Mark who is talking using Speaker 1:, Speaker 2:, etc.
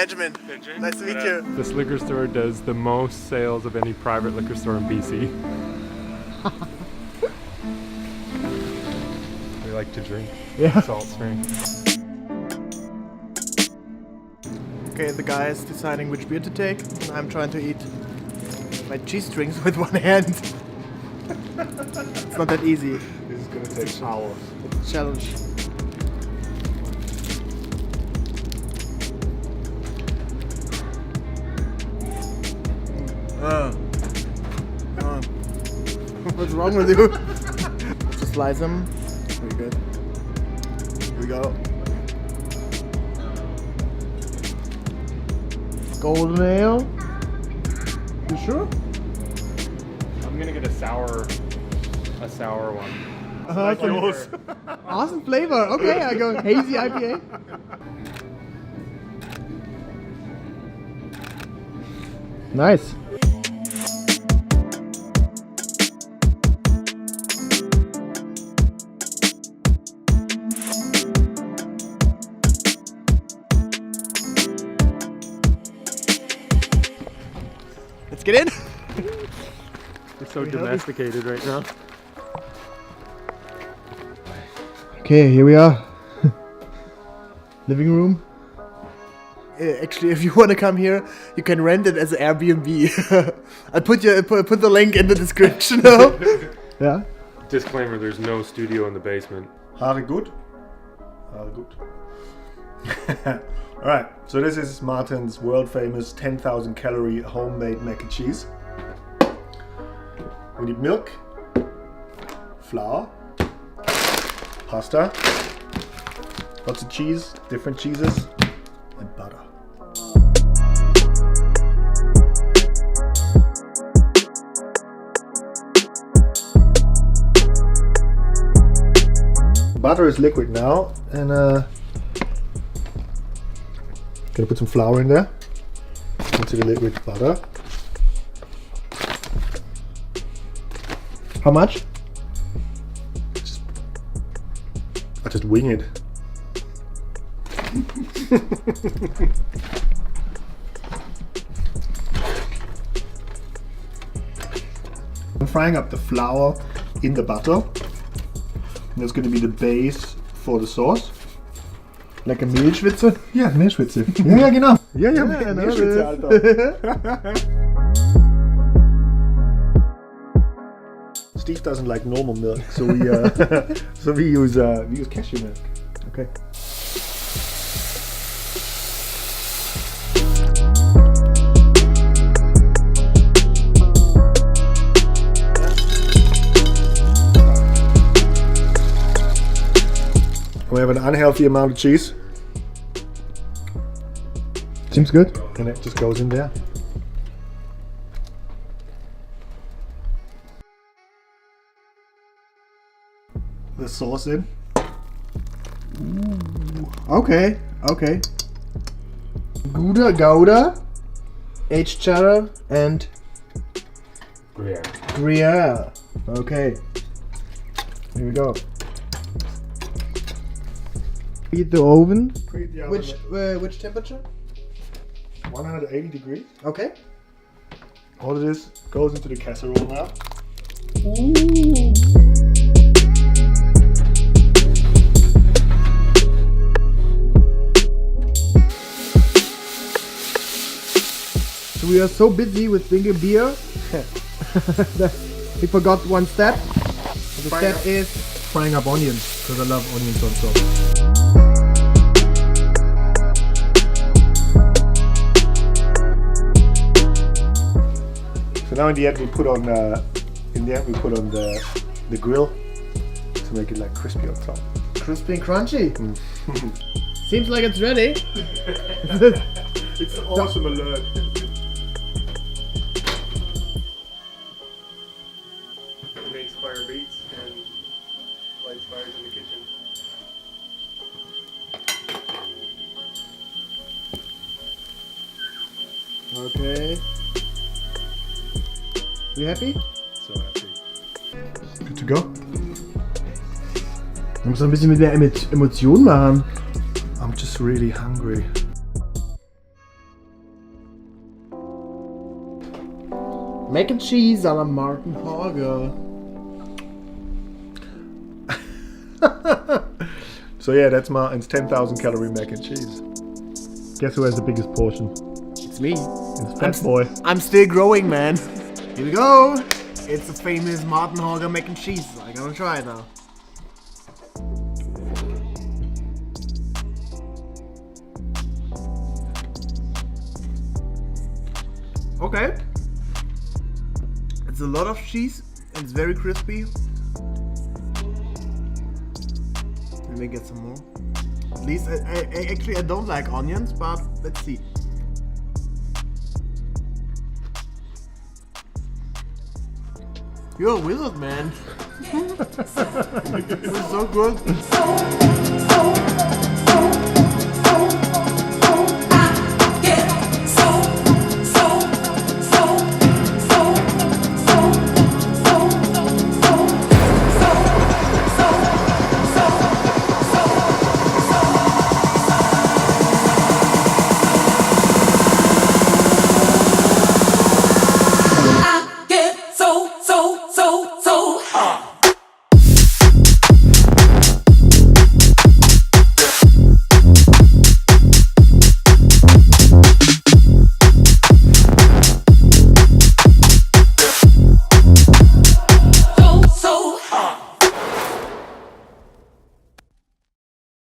Speaker 1: Benjamin. Nice to meet you.
Speaker 2: This liquor store does the most sales of any private liquor store in BC. We like to drink salt spring.
Speaker 1: Okay, the guy is deciding which beer to take, and I'm trying to eat my cheese strings with one hand. It's not that easy.
Speaker 2: This is gonna take hours.
Speaker 1: It's a challenge. What's wrong with you? Just slice them. Very good. Here we go. Golden ale. You sure?
Speaker 2: I'm gonna get a sour one.
Speaker 1: Like yours. Awesome flavor. Okay, I go hazy IPA. Nice. Let's get in.
Speaker 2: We're so domesticated right now.
Speaker 1: Okay, here we are. Living room. Actually, if you want to come here, you can rent it as an Airbnb. I'll put the link in the description. Yeah.
Speaker 2: Disclaimer: there's no studio in the basement.
Speaker 3: Harder good. Alright, so this is Martin's world famous 10,000 calorie homemade mac and cheese. We need milk, flour, pasta, lots of cheese, different cheeses, and butter. Butter is liquid now, and gonna put some flour in there into the liquid butter.
Speaker 1: How much?
Speaker 3: I just wing it. I'm frying up the flour in the butter. And that's going to be the base for the sauce.
Speaker 1: Like a Mehlschwitze?
Speaker 3: Ja, Mehlschwitze. Ja, genau. Ja,
Speaker 1: Mehlschwitze,
Speaker 3: Alter. Steve doesn't like normal milk, so we use cashew milk.
Speaker 1: Okay.
Speaker 3: We have an unhealthy amount of cheese.
Speaker 1: Seems good.
Speaker 3: And it just goes in there. The sauce in.
Speaker 1: Ooh. Okay. Gouda, aged cheddar, and Gruyere. Okay. Here we go. Preheat the oven.
Speaker 3: Preheat the oven.
Speaker 1: Which temperature?
Speaker 3: 180 degrees.
Speaker 1: Okay.
Speaker 3: All of this goes into the casserole now.
Speaker 1: Ooh. So we are so busy with drinking beer that we forgot one step. The step is frying up onions, because I love onions on top.
Speaker 3: So now in the end we put on the grill to make it like crispy on top.
Speaker 1: Crispy and crunchy. Seems like it's ready.
Speaker 3: It's an awesome alert.
Speaker 2: It makes fire beats and lights fires in the kitchen.
Speaker 1: Okay. You happy?
Speaker 3: So happy. Good to go.
Speaker 1: Man muss ein bisschen mit mehr Emotion machen.
Speaker 3: I'm just really hungry.
Speaker 1: Mac and cheese a la Marten Hørger.
Speaker 3: So yeah, that's Martin's 10,000 calorie mac and cheese. Guess who has the biggest portion?
Speaker 1: It's me.
Speaker 3: It's Fat Boy.
Speaker 1: I'm still growing, man. Here we go. It's the famous Marten Hørger mac and cheese. I'm gonna try it now. Okay. It's a lot of cheese and it's very crispy. Let me get some more. At least I don't like onions, but let's see. You're a wizard, man. This is so good.